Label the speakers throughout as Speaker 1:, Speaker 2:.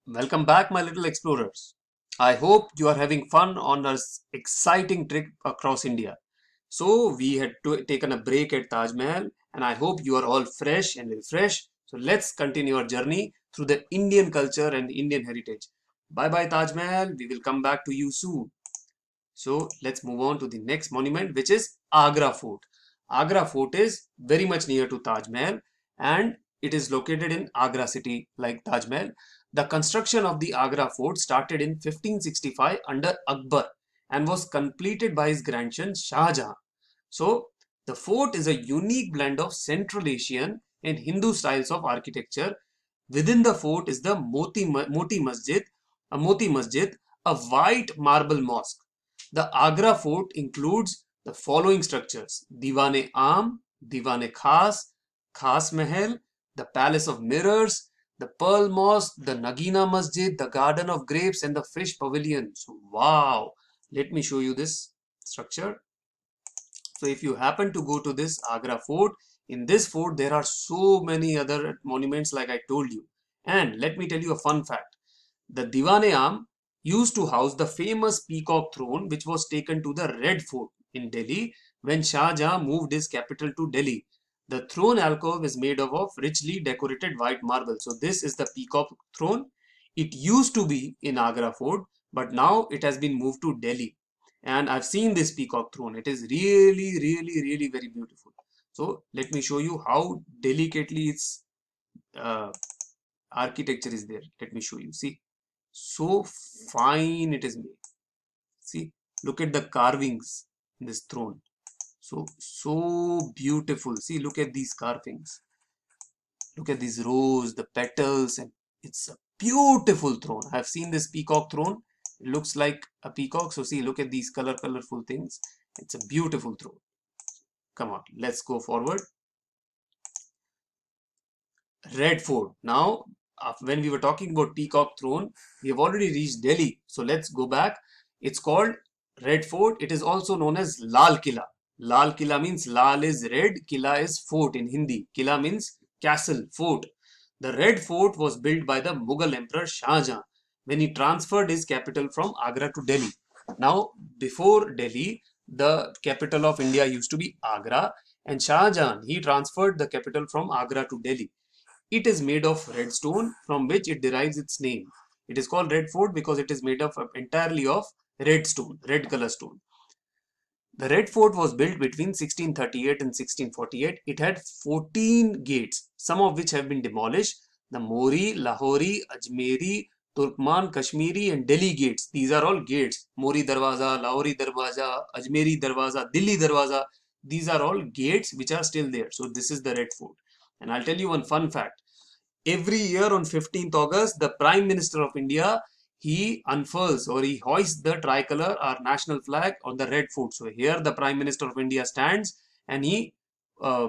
Speaker 1: Welcome back, my little explorers. I hope you are having fun on this exciting trip across India. So, we had taken a break at Taj Mahal, and I hope you are all fresh and refreshed. So, let's continue our journey through the Indian culture and Indian heritage. Bye bye, Taj Mahal. We will come back to you soon. So, let's move on to the next monument, which is Agra Fort. Agra Fort is very much near to Taj Mahal, and it is located in Agra city like Taj Mahal. The construction of the Agra Fort started in 1565 under Akbar and was completed by his grandson Shah Jahan. So, the fort is a unique blend of Central Asian and Hindu styles of architecture. Within the fort is the Moti Masjid, a white marble mosque. The Agra Fort includes the following structures: Diwan-e-Aam, Diwan-e-Khas, Khas Mahal, the Palace of Mirrors, the Pearl Mosque, the Nagina Masjid, the Garden of Grapes, and the Fish Pavilion. So, wow! Let me show you this structure. So, if you happen to go to this Agra Fort, in this fort there are so many other monuments like I told you. And let me tell you a fun fact. The Diwan-e-Aam used to house the famous peacock throne which was taken to the Red Fort in Delhi when Shah Jahan moved his capital to Delhi. The throne alcove is made up of richly decorated white marble. So this is the peacock throne. It used to be in Agra Fort, but now it has been moved to Delhi. And I've seen this peacock throne. It is really very beautiful. So let me show you how delicately its uh, architecture is there. Let me show you. See, so fine it is made. See, look at the carvings in this throne. So beautiful. See, look at these carvings. Look at these rows, the petals, and it's a beautiful throne. I've seen this peacock throne. It looks like a peacock. So see, look at these colorful things. It's a beautiful throne. Come on, let's go forward. Red Fort. Now, when we were talking about Peacock Throne, we have already reached Delhi. So let's go back. It's called Red Fort. It is also known as Lal Killa. Lal Killa means Lal is red, Killa is fort in Hindi. Killa means castle, fort. The Red Fort was built by the Mughal Emperor Shah Jahan when he transferred his capital from Agra to Delhi. Now, before Delhi, the capital of India used to be Agra, and Shah Jahan, he transferred the capital from Agra to Delhi. It is made of red stone from which it derives its name. It is called Red Fort because it is made up entirely of red stone, red color stone. The Red Fort was built between 1638 and 1648. It had 14 gates, some of which have been demolished. The Mori, Lahori, Ajmeri, Turkman, Kashmiri and Delhi gates. These are all gates. Mori Darwaza, Lahori Darwaza, Ajmeri Darwaza, Delhi Darwaza. These are all gates which are still there. So this is the Red Fort. And I'll tell you one fun fact. Every year on 15th August, the Prime Minister of India, he unfurls or he hoists the tricolor, our national flag, on the Red Fort. So here the Prime Minister of India stands and he uh,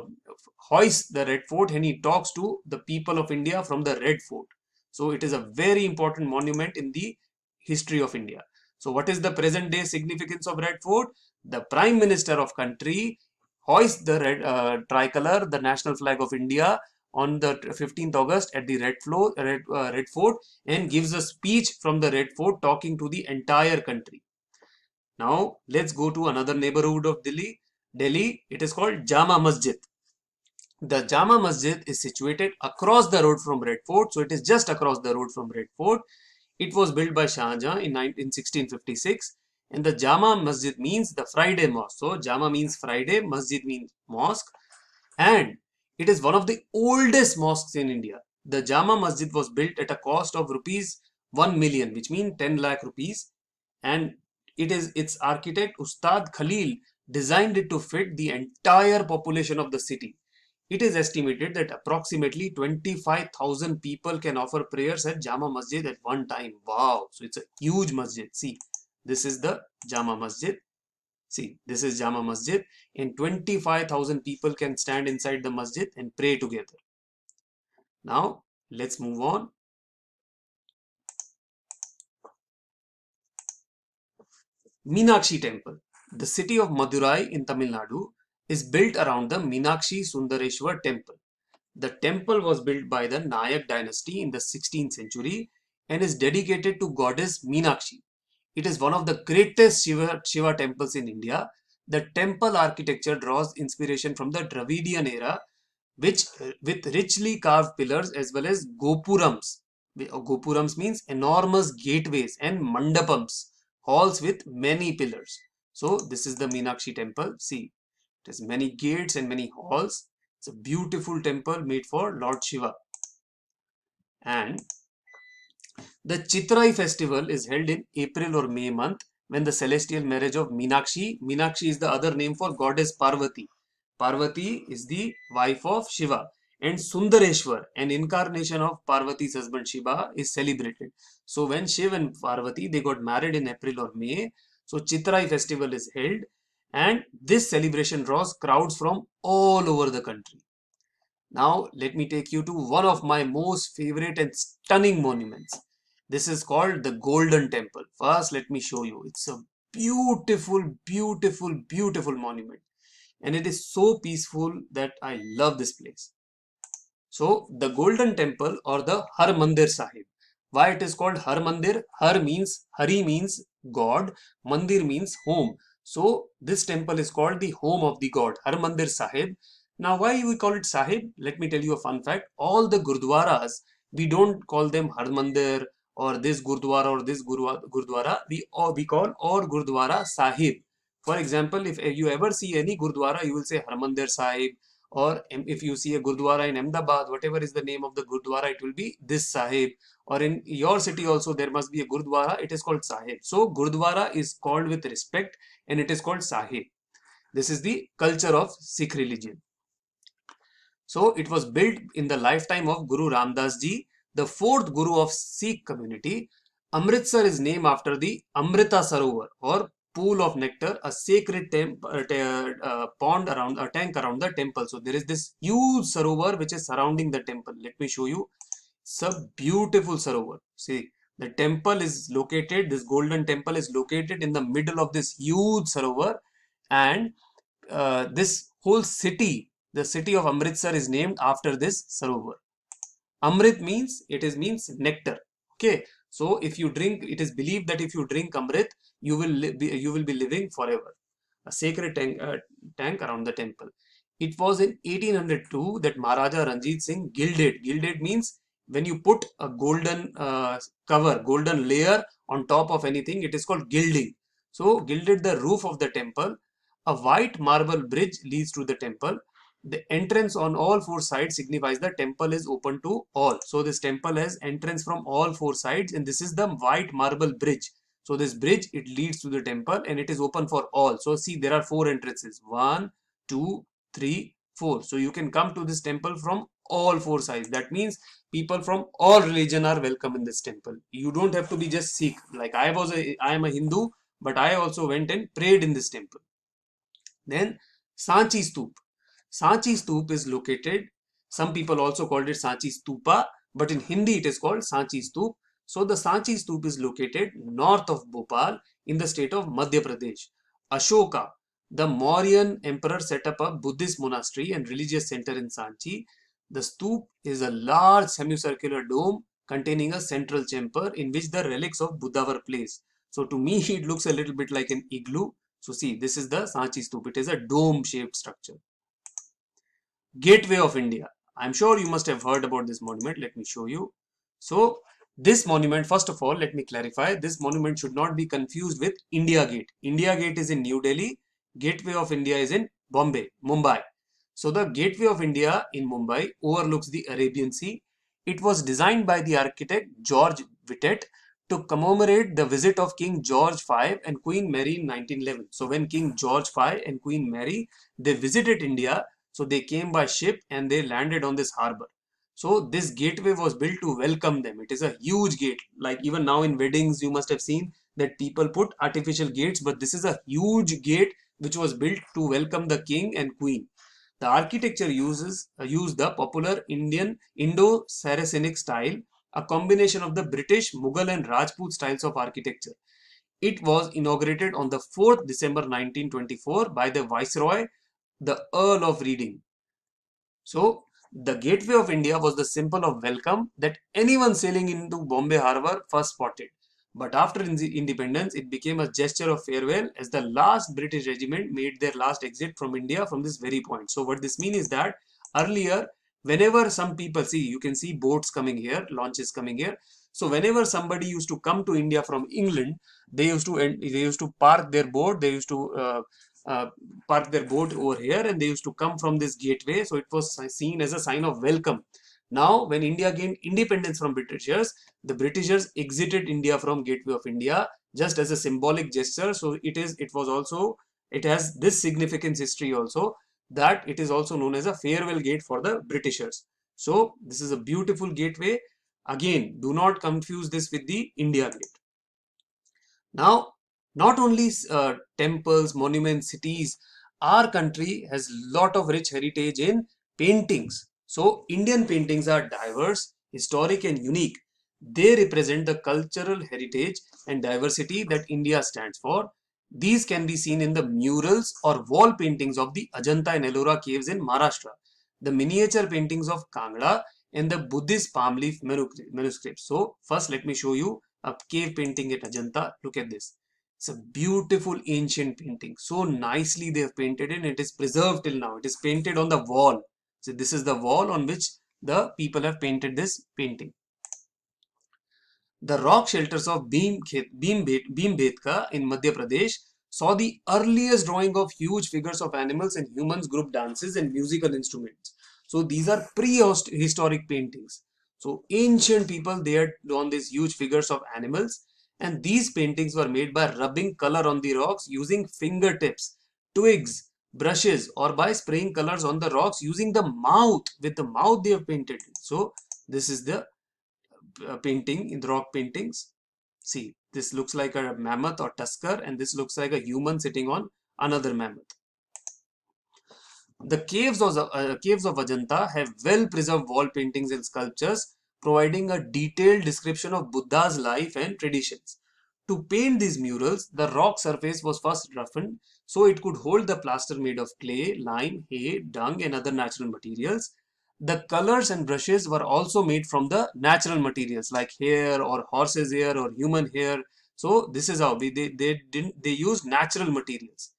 Speaker 1: hoists the Red Fort and he talks to the people of India from the Red Fort. So it is a very important monument in the history of India. So what is the present day significance of Red Fort? The Prime Minister of country hoists the red tricolor, the national flag of India, on the 15th August at the Red Fort and gives a speech from the Red Fort talking to the entire country. Now let's go to another neighborhood of Delhi. Delhi, it is called Jama Masjid. The Jama Masjid is situated across the road from Red Fort. So it is just across the road from Red Fort. It was built by Shah Jahan in 1656. And the Jama Masjid means the Friday mosque. So Jama means Friday, Masjid means mosque. And it is one of the oldest mosques in India. The Jama Masjid was built at a cost of rupees 1 million, which means 10 lakh rupees. And its architect Ustad Khalil designed it to fit the entire population of the city. It is estimated that approximately 25,000 people can offer prayers at Jama Masjid at one time. Wow! So it's a huge masjid. See, this is the Jama Masjid. See, this is Jama Masjid and 25,000 people can stand inside the masjid and pray together. Now, let's move on. Meenakshi Temple. The city of Madurai in Tamil Nadu is built around the Meenakshi Sundareshwar Temple. The temple was built by the Nayak dynasty in the 16th century. and is dedicated to goddess Meenakshi. It is one of the greatest Shiva temples in India. The temple architecture draws inspiration from the Dravidian era, which with richly carved pillars as well as gopurams. Gopurams means enormous gateways, and mandapams, halls with many pillars. So this is the Meenakshi temple. See, it has many gates and many halls. It's a beautiful temple made for Lord Shiva. And the Chitrai festival is held in April or May month, when the celestial marriage of Meenakshi is the other name for goddess Parvati. Parvati is the wife of Shiva, and Sundareshwar, an incarnation of Parvati's husband Shiva, is celebrated. So when Shiv and Parvati, they got married in April or May, so Chitrai festival is held, and this celebration draws crowds from all over the country. Now, let me take you to one of my most favorite and stunning monuments. This is called the Golden Temple. First, let me show you. It's a beautiful, beautiful, beautiful monument. And it is so peaceful that I love this place. So, the Golden Temple, or the Har Mandir Sahib. Why it is called Har Mandir? Hari means God, Mandir means home. So, this temple is called the home of the God, Har Mandir Sahib. Now, why we call it Sahib? Let me tell you a fun fact. All the Gurdwaras, we don't call them Har Mandir or this Gurdwara or this Gurdwara. We call all Gurdwara Sahib. For example, if you ever see any Gurdwara, you will say Har Mandir Sahib. Or if you see a Gurdwara in Ahmedabad, whatever is the name of the Gurdwara, it will be this Sahib. Or in your city also, there must be a Gurdwara, it is called Sahib. So Gurdwara is called with respect, and it is called Sahib. This is the culture of Sikh religion. So it was built in the lifetime of Guru Ramdas ji, the fourth Guru of Sikh community. Amritsar is named after the Amrita Sarovar, or pool of nectar, a sacred pond around a tank around the temple. So there is this huge Sarovar which is surrounding the temple. Let me show you. It's a beautiful Sarovar. See, the temple is located, this golden temple is located in the middle of this huge Sarovar, and this whole city, the city of Amritsar, is named after this Sarovar. Amrit means, means nectar. Okay, so if you drink, it is believed that if you drink Amrit, you will be living forever. A sacred tank around the temple. It was in 1802 that Maharaja Ranjit Singh gilded. Gilded means when you put a golden golden layer on top of anything, it is called gilding. So gilded the roof of the temple. A white marble bridge leads to the temple. The entrance on all four sides signifies the temple is open to all. So this temple has entrance from all four sides, and this is the white marble bridge. So this bridge, it leads to the temple and it is open for all. So see, there are four entrances. 1, 2, 3, 4. So you can come to this temple from all four sides. That means people from all religion are welcome in this temple. You don't have to be just Sikh. Like I am a Hindu, but I also went and prayed in this temple. Then Sanchi Stoop. Sanchi Stoop is located, some people also called it Sanchi Stupa, but in Hindi it is called Sanchi Stoop. So the Sanchi Stoop is located north of Bhopal in the state of Madhya Pradesh. Ashoka, the Mauryan emperor, set up a Buddhist monastery and religious center in Sanchi. The stoop is a large semicircular dome containing a central chamber in which the relics of Buddha were placed. So to me it looks a little bit like an igloo. So see, this is the Sanchi Stoop. It is a dome shaped structure. Gateway of India. I'm sure you must have heard about this monument. Let me show you. So this monument, first of all, let me clarify, this monument should not be confused with India Gate. India Gate is in New Delhi. Gateway of India is in Mumbai. So the Gateway of India in Mumbai overlooks the Arabian Sea. It was designed by the architect George Whittet to commemorate the visit of King George V and Queen Mary in 1911. So when King George V and Queen Mary, they visited India, so they came by ship and they landed on this harbor. So this gateway was built to welcome them. It is a huge gate. Like even now in weddings, you must have seen that people put artificial gates, but this is a huge gate which was built to welcome the king and queen. The architecture used the popular Indo-Saracenic style, a combination of the British, Mughal and Rajput styles of architecture. It was inaugurated on the 4th December 1924 by the Viceroy, the Earl of Reading. So The Gateway of India was the symbol of welcome that anyone sailing into Bombay Harbour first spotted. But after independence, it became a gesture of farewell as the last British regiment made their last exit from India from this very point. So what this means is that earlier, whenever some people see, you can see boats coming here, launches coming here. So whenever somebody used to come to India from England, they used to park their boat. They used to uh, park their boat over here, and they used to come from this gateway. So it was seen as a sign of welcome. Now, when India gained independence from Britishers, the Britishers exited India from Gateway of India just as a symbolic gesture. So it has this significance history also, that it is also known as a farewell gate for the Britishers. So this is a beautiful gateway. Again, do not confuse this with the India Gate. Now, not only temples, monuments, cities, our country has lot of rich heritage in paintings. So, Indian paintings are diverse, historic and unique. They represent the cultural heritage and diversity that India stands for. These can be seen in the murals or wall paintings of the Ajanta and Ellora caves in Maharashtra, the miniature paintings of Kangra, and the Buddhist palm leaf manuscripts. So, first let me show you a cave painting at Ajanta. Look at this. It's a beautiful ancient painting. So nicely they have painted it. It is preserved till now. It is painted on the wall. So this is the wall on which the people have painted this painting. The rock shelters of Bhimbetka in Madhya Pradesh saw the earliest drawing of huge figures of animals and humans, group dances and musical instruments. So these are prehistoric paintings. So ancient people, they had drawn these huge figures of animals, and these paintings were made by rubbing color on the rocks using fingertips, twigs, brushes, or by spraying colors on the rocks using the mouth. With the mouth they have painted. So this is the painting in the rock paintings. See, this looks like a mammoth or tusker, and this looks like a human sitting on another mammoth. The caves of Ajanta have well preserved wall paintings and sculptures, providing a detailed description of Buddha's life and traditions. To paint these murals, the rock surface was first roughened so it could hold the plaster made of clay, lime, hay, dung, and other natural materials. The colors and brushes were also made from the natural materials like hair or horse's hair or human hair. So this is how they used natural materials.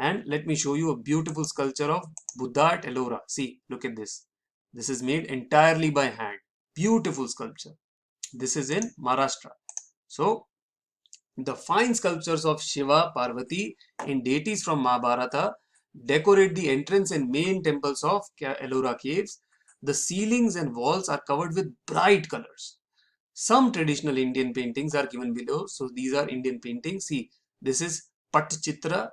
Speaker 1: And let me show you a beautiful sculpture of Buddha at Ellora. See, look at this. This is made entirely by hand. Beautiful sculpture. This is in Maharashtra. So the fine sculptures of Shiva, Parvati and deities from Mahabharata decorate the entrance and main temples of Ellora caves. The ceilings and walls are covered with bright colors. Some traditional Indian paintings are given below. So these are Indian paintings. See, this is Patchitra.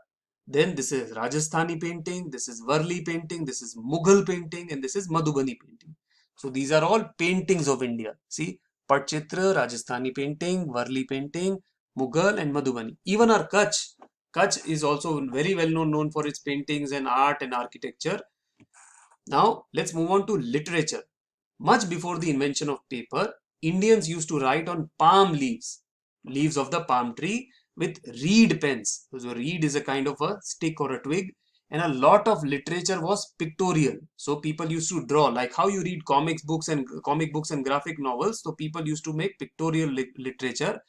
Speaker 1: Then this is Rajasthani painting. This is Varli painting. This is Mughal painting. And this is Madhubani painting. So these are all paintings of India. See, Patchitra, Rajasthani painting, Varli painting, Mughal and Madhubani. Even our Kutch. Kutch is also very well known for its paintings and art and architecture. Now, let's move on to literature. Much before the invention of paper, Indians used to write on palm leaves, leaves of the palm tree with reed pens. So reed is a kind of a stick or a twig, and a lot of literature was pictorial. So people used to draw, like how you read comic books and graphic novels. So people used to make pictorial literature.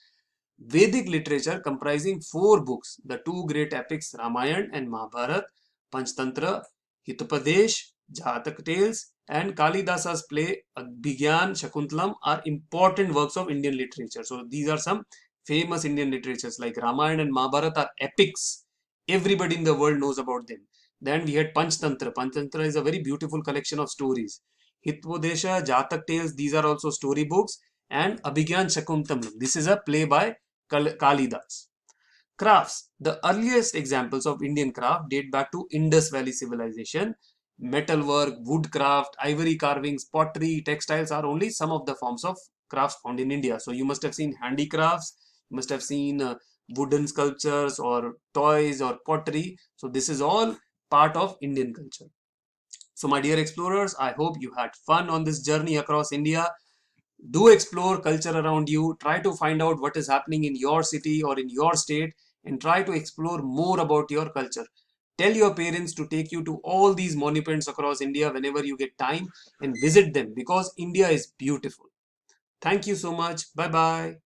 Speaker 1: Vedic literature comprising 4 books, the 2 great epics Ramayana and Mahabharata, Panchtantra, Hitopadesh, Jatak Tales, and Kalidasa's play Abhigyan Shakuntalam are important works of Indian literature. So these are some famous Indian literatures like Ramayana and Mahabharata are epics. Everybody in the world knows about them. Then we had Panchtantra. Panchtantra is a very beautiful collection of stories. Hitvodesha, Jatak Tales, these are also story books. And Abhigyan Shakuntalam. This is a play by Kalidas. Crafts. The earliest examples of Indian craft date back to Indus Valley civilization. Metalwork, woodcraft, ivory carvings, pottery, textiles are only some of the forms of crafts found in India. So you must have seen handicrafts, you must have seen wooden sculptures or toys or pottery. So this is all part of Indian culture. So my dear explorers, I hope you had fun on this journey across India. Do explore culture around you. Try to find out what is happening in your city or in your state and try to explore more about your culture. Tell your parents to take you to all these monuments across India whenever you get time, and visit them because India is beautiful. Thank you so much. Bye bye.